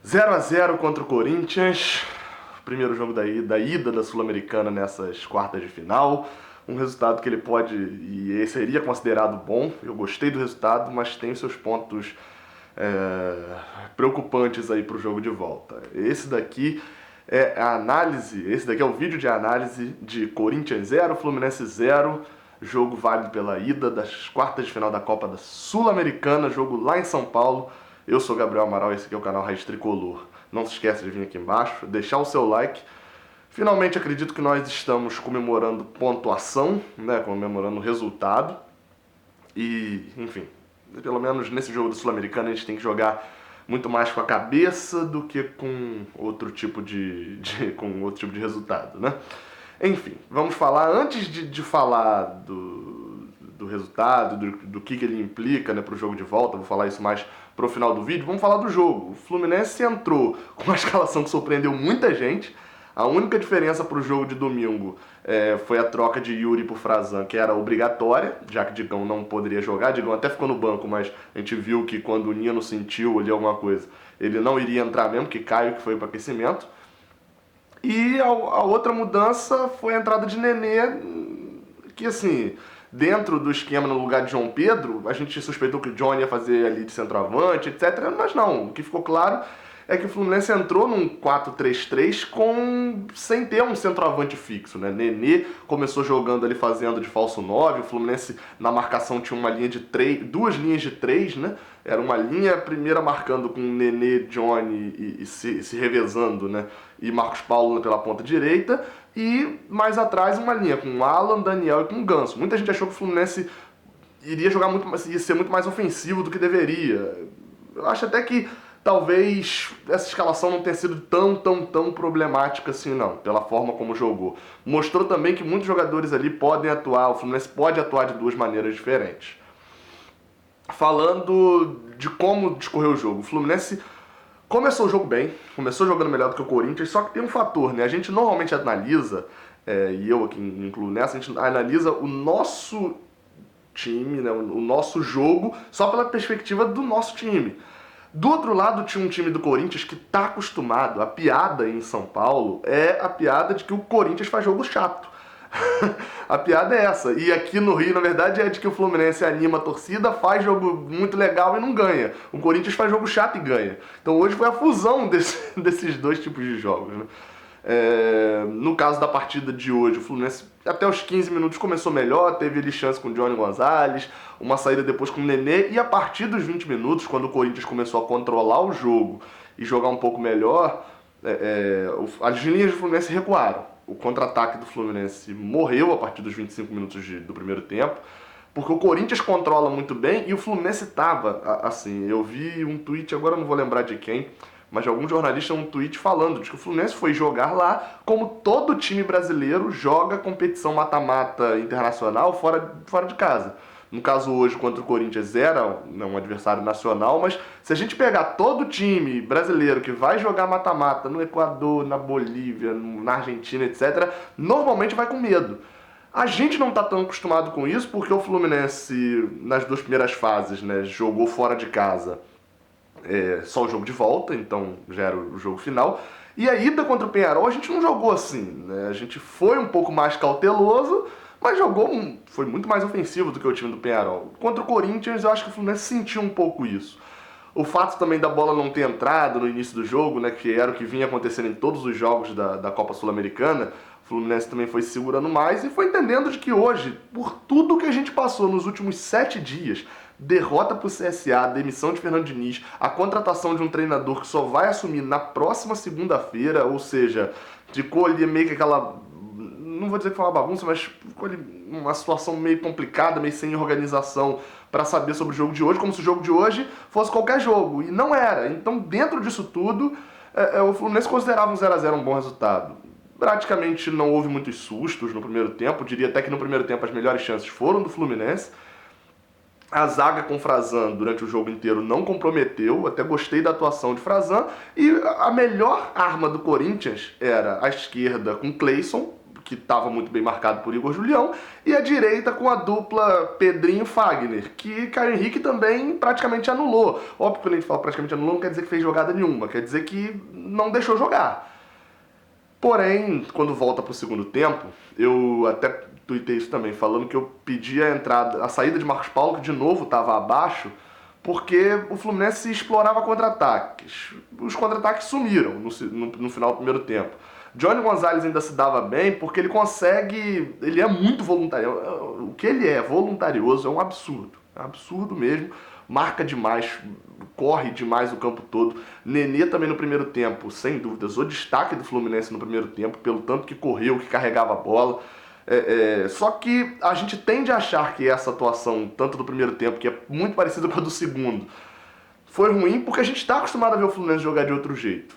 0-0 contra o Corinthians, primeiro jogo da ida da Sul-Americana nessas quartas de final. Um resultado que ele pode e seria considerado bom. Eu gostei do resultado, mas tem seus pontos preocupantes aí para o jogo de volta. Esse daqui é o vídeo de análise de Corinthians 0, Fluminense 0. Jogo válido pela ida das quartas de final da Copa da Sul-Americana, jogo lá em São Paulo. Eu sou Gabriel Amaral, esse aqui é o canal Raiz Tricolor. Não se esqueça de vir aqui embaixo, deixar o seu like. Finalmente acredito que nós estamos comemorando pontuação, né, comemorando o resultado. E, enfim, pelo menos nesse jogo do Sul-Americano a gente tem que jogar muito mais com a cabeça do que com outro tipo de resultado, né? Enfim, vamos falar, antes de falar do resultado, do que ele implica, né, para o jogo de volta, vou falar isso mais pro final do vídeo, vamos falar do jogo. O Fluminense entrou com uma escalação que surpreendeu muita gente. A única diferença para o jogo de domingo foi a troca de Yuri por Frazan, que era obrigatória, já que Digão não poderia jogar. Digão até ficou no banco, mas a gente viu que quando o Nino sentiu ali alguma coisa, ele não iria entrar mesmo, que Caio que foi para aquecimento. E a outra mudança foi a entrada de Nenê, que assim, dentro do esquema no lugar de João Pedro, a gente suspeitou que o Johnny ia fazer ali de centroavante, etc. Mas não, o que ficou claro é que o Fluminense entrou num 4-3-3 sem ter um centroavante fixo, né? Nenê começou jogando ali fazendo de falso 9, o Fluminense na marcação tinha uma linha de 3, duas linhas de 3, né? Era uma linha, a primeira marcando com Nenê, Johnny e se revezando, né? E Marcos Paulo pela ponta direita, e mais atrás uma linha com Alan, Daniel e com Ganso. Muita gente achou que o Fluminense ia ser muito mais ofensivo do que deveria. Eu acho até que talvez essa escalação não tenha sido tão problemática assim, não, pela forma como jogou. Mostrou também que muitos jogadores ali podem atuar, o Fluminense pode atuar de duas maneiras diferentes. Falando de como discorreu o jogo, o Fluminense começou o jogo bem, começou jogando melhor do que o Corinthians, só que tem um fator, né? A gente normalmente analisa, e eu aqui incluo nessa, a gente analisa o nosso time, né, o nosso jogo, só pela perspectiva do nosso time. Do outro lado tinha um time do Corinthians que tá acostumado, a piada em São Paulo é a piada de que o Corinthians faz jogo chato. A piada é essa. E aqui no Rio, na verdade, é de que o Fluminense anima a torcida, faz jogo muito legal e não ganha. O Corinthians faz jogo chato e ganha. Então hoje foi a fusão desses dois tipos de jogos, né? No caso da partida de hoje, o Fluminense até os 15 minutos começou melhor, teve ali chance com o Johnny Gonzalez, uma saída depois com o Nenê, e a partir dos 20 minutos, quando o Corinthians começou a controlar o jogo e jogar um pouco melhor, as linhas do Fluminense recuaram. O contra-ataque do Fluminense morreu a partir dos 25 minutos do primeiro tempo, porque o Corinthians controla muito bem e o Fluminense tava, assim, eu vi um tweet, agora eu não vou lembrar de quem, mas de algum jornalista, um tweet falando de que o Fluminense foi jogar lá como todo time brasileiro joga competição mata-mata internacional fora de casa. No caso hoje contra o Corinthians era um adversário nacional, mas se a gente pegar todo time brasileiro que vai jogar mata-mata no Equador, na Bolívia, na Argentina, etc., normalmente vai com medo. A gente não está tão acostumado com isso porque o Fluminense, nas duas primeiras fases, né, jogou fora de casa só o jogo de volta, então já era o jogo final. E a ida contra o Peñarol a gente não jogou assim, né? A gente foi um pouco mais cauteloso, mas foi muito mais ofensivo do que o time do Peñarol. Contra o Corinthians eu acho que o Fluminense sentiu um pouco isso. O fato também da bola não ter entrado no início do jogo, né, que era o que vinha acontecendo em todos os jogos da Copa Sul-Americana, o Fluminense também foi segurando mais e foi entendendo de que hoje, por tudo que a gente passou nos últimos 7 dias, derrota pro CSA, demissão de Fernando Diniz, a contratação de um treinador que só vai assumir na próxima segunda-feira, ou seja, ficou ali meio que aquela, não vou dizer que foi uma bagunça, mas ficou ali uma situação meio complicada, meio sem organização para saber sobre o jogo de hoje, como se o jogo de hoje fosse qualquer jogo, e não era. Então, dentro disso tudo, o Fluminense considerava um 0-0 um bom resultado. Praticamente não houve muitos sustos no primeiro tempo, diria até que no primeiro tempo as melhores chances foram do Fluminense. A zaga com Frazan durante o jogo inteiro não comprometeu, até gostei da atuação de Frazan. E a melhor arma do Corinthians era a esquerda com Cleison, que estava muito bem marcado por Igor Julião, e a direita com a dupla Pedrinho-Fagner, que Caio Henrique também praticamente anulou. Óbvio que quando a gente fala praticamente anulou, não quer dizer que fez jogada nenhuma, quer dizer que não deixou jogar. Porém, quando volta para o segundo tempo, eu até tuitei isso também, falando que eu pedi a saída de Marcos Paulo, que de novo estava abaixo, porque o Fluminense explorava contra-ataques. Os contra-ataques sumiram no final do primeiro tempo. Johnny Gonzalez ainda se dava bem porque ele consegue... Ele é muito voluntarioso. O que ele é voluntarioso é um absurdo mesmo. Marca demais, corre demais o campo todo. Nenê também no primeiro tempo, sem dúvidas, o destaque do Fluminense no primeiro tempo, pelo tanto que correu, que carregava a bola. Só que a gente tende a achar que essa atuação, tanto do primeiro tempo, que é muito parecida com a do segundo, foi ruim porque a gente está acostumado a ver o Fluminense jogar de outro jeito.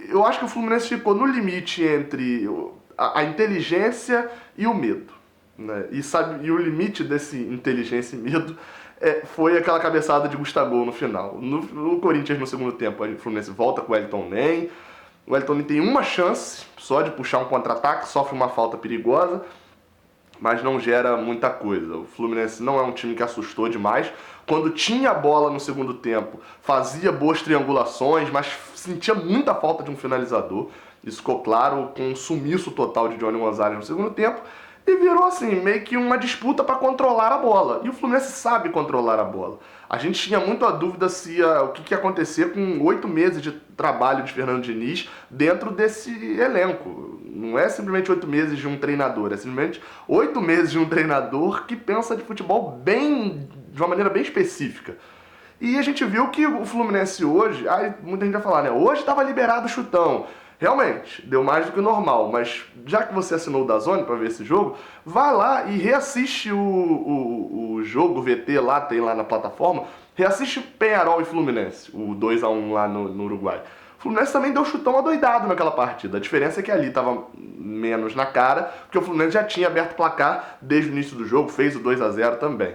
Eu acho que o Fluminense ficou no limite entre a inteligência e o medo, né? E o limite desse inteligência e medo foi aquela cabeçada de Gustavo no final. No Corinthians, no segundo tempo, o Fluminense volta com o Wellington Nem. O Wellington Nem tem uma chance só de puxar um contra-ataque, sofre uma falta perigosa, mas não gera muita coisa. O Fluminense não é um time que assustou demais. Quando tinha a bola no segundo tempo, fazia boas triangulações, mas sentia muita falta de um finalizador. Isso ficou claro com um sumiço total de Johnny Gonzalez no segundo tempo. E virou assim, meio que uma disputa para controlar a bola. E o Fluminense sabe controlar a bola. A gente tinha muito a dúvida o que ia acontecer com 8 meses de trabalho de Fernando Diniz dentro desse elenco. Não é simplesmente 8 meses de um treinador, é simplesmente 8 meses de um treinador que pensa de futebol de uma maneira bem específica. E a gente viu que o Fluminense hoje, muita gente vai falar, né? Hoje estava liberado o chutão. Realmente, deu mais do que o normal, mas já que você assinou o DAZN para ver esse jogo, vai lá e reassiste o jogo, o VT lá, tem lá na plataforma, reassiste Peñarol e Fluminense, o 2-1 lá no Uruguai. O Fluminense também deu chutão adoidado naquela partida, a diferença é que ali estava menos na cara, porque o Fluminense já tinha aberto o placar desde o início do jogo, fez o 2-0 também.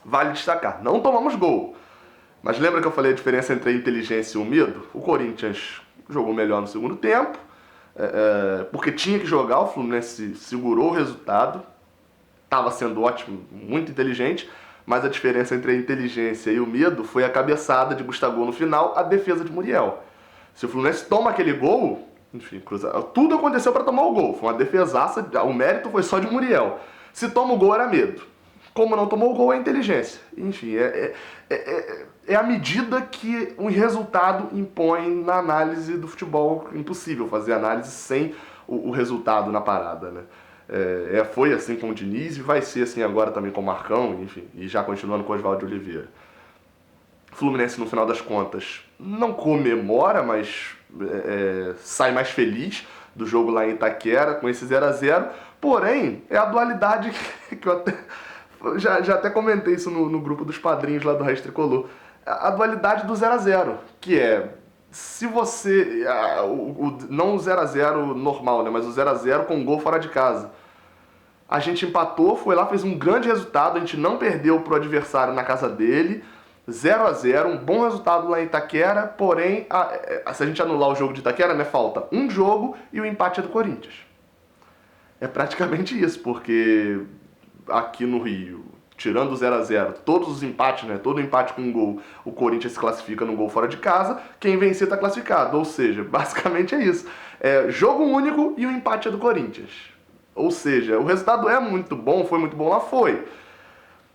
Vale destacar, não tomamos gol, mas lembra que eu falei a diferença entre a inteligência e o medo? O Corinthians jogou melhor no segundo tempo, porque tinha que jogar, o Fluminense segurou o resultado, estava sendo ótimo, muito inteligente, mas a diferença entre a inteligência e o medo foi a cabeçada de Gustavo no final, a defesa de Muriel. Se o Fluminense toma aquele gol, enfim, tudo aconteceu para tomar o gol, foi uma defesaça, o mérito foi só de Muriel. Se toma o gol era medo. Como não tomou o gol é inteligência. Enfim, é a medida que um resultado impõe na análise do futebol. Impossível fazer análise sem o resultado na parada, né? Foi assim com o Diniz e vai ser assim agora também com o Marcão, enfim, e já continuando com o Oswaldo de Oliveira. Fluminense, no final das contas, não comemora, mas sai mais feliz do jogo lá em Itaquera, com esse 0-0. Porém, é a dualidade que eu já até comentei isso no grupo dos padrinhos lá do Raiz Tricolor. A dualidade do 0-0, que é, se você... não o 0-0 normal, né, mas o 0-0 com gol fora de casa. A gente empatou, foi lá, fez um grande resultado, a gente não perdeu pro adversário na casa dele, 0-0, um bom resultado lá em Itaquera, porém, se a gente anular o jogo de Itaquera, né, falta um jogo e o empate é do Corinthians. É praticamente isso, porque aqui no Rio, tirando o 0-0, todos os empates, né, todo empate com um gol, o Corinthians se classifica no gol fora de casa, quem vencer está classificado, ou seja, basicamente é isso. Jogo único e o empate é do Corinthians. Ou seja, o resultado é muito bom, foi muito bom lá, foi.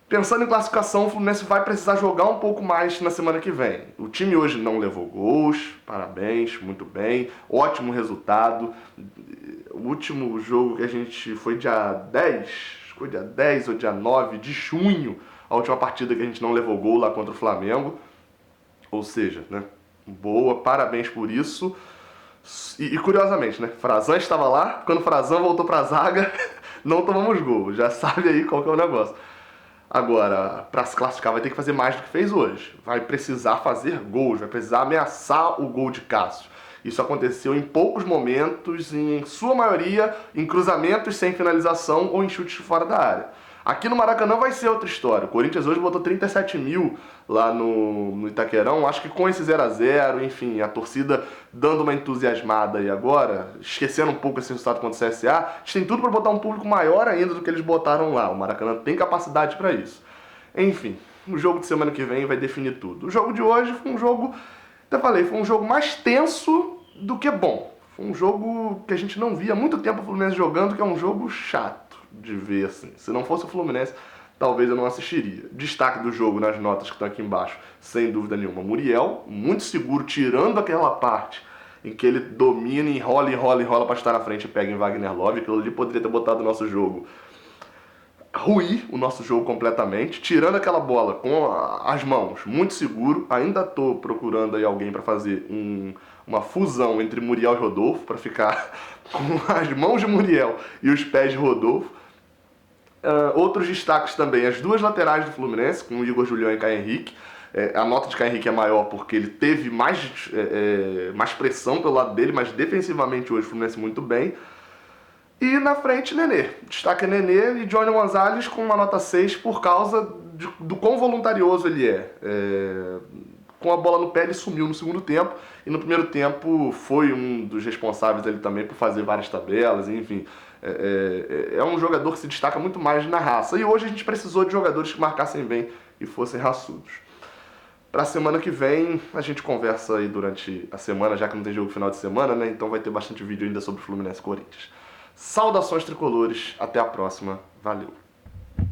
Pensando em classificação, o Fluminense vai precisar jogar um pouco mais na semana que vem. O time hoje não levou gols, parabéns, muito bem, ótimo resultado. O último jogo que a gente foi dia 10, foi dia 10 ou dia 9 de junho, a última partida que a gente não levou gol lá contra o Flamengo. Ou seja, né, boa, parabéns por isso. E curiosamente, né, Frazan estava lá, quando Frazan voltou pra zaga, não tomamos gol. Já sabe aí qual que é o negócio. Agora, para se classificar vai ter que fazer mais do que fez hoje. Vai precisar fazer gols, vai precisar ameaçar o gol de Cássio. Isso aconteceu em poucos momentos, em sua maioria em cruzamentos sem finalização ou em chutes fora da área. Aqui no Maracanã vai ser outra história. O Corinthians hoje botou 37 mil lá no Itaquerão. Acho que com esse 0 a 0, enfim, a torcida dando uma entusiasmada aí agora, esquecendo um pouco esse resultado contra o CSA, a gente tem tudo para botar um público maior ainda do que eles botaram lá. O Maracanã tem capacidade para isso. Enfim, o jogo de semana que vem vai definir tudo. O jogo de hoje foi um jogo, até falei, foi um jogo mais tenso do que bom. Foi um jogo que a gente não via há muito tempo o Fluminense jogando, que é um jogo chato de ver, assim. Se não fosse o Fluminense, talvez eu não assistiria. Destaque do jogo nas notas que estão aqui embaixo, sem dúvida nenhuma. Muriel, muito seguro, tirando aquela parte em que ele domina, enrola para estar na frente e pega em Wagner Love. Aquilo ali poderia ter botado o nosso jogo, ruir o nosso jogo completamente, tirando aquela bola com as mãos, muito seguro. Ainda tô procurando aí alguém para fazer uma fusão entre Muriel e Rodolfo, para ficar com as mãos de Muriel e os pés de Rodolfo. Outros destaques também, as duas laterais do Fluminense, com o Igor Julião e Caio Henrique. A nota de Caio Henrique é maior porque ele teve mais pressão pelo lado dele, mas defensivamente hoje o Fluminense muito bem. E na frente, Nenê. Destaque Nenê e Johnny Gonzalez com uma nota 6 por causa do quão voluntarioso ele é. Com a bola no pé ele sumiu no segundo tempo e no primeiro tempo foi um dos responsáveis ele também por fazer várias tabelas, enfim. É um jogador que se destaca muito mais na raça. E hoje a gente precisou de jogadores que marcassem bem e fossem raçudos. Pra semana que vem a gente conversa aí durante a semana, já que não tem jogo final de semana, né? Então vai ter bastante vídeo ainda sobre o Fluminense e Corinthians. Saudações tricolores, até a próxima, valeu!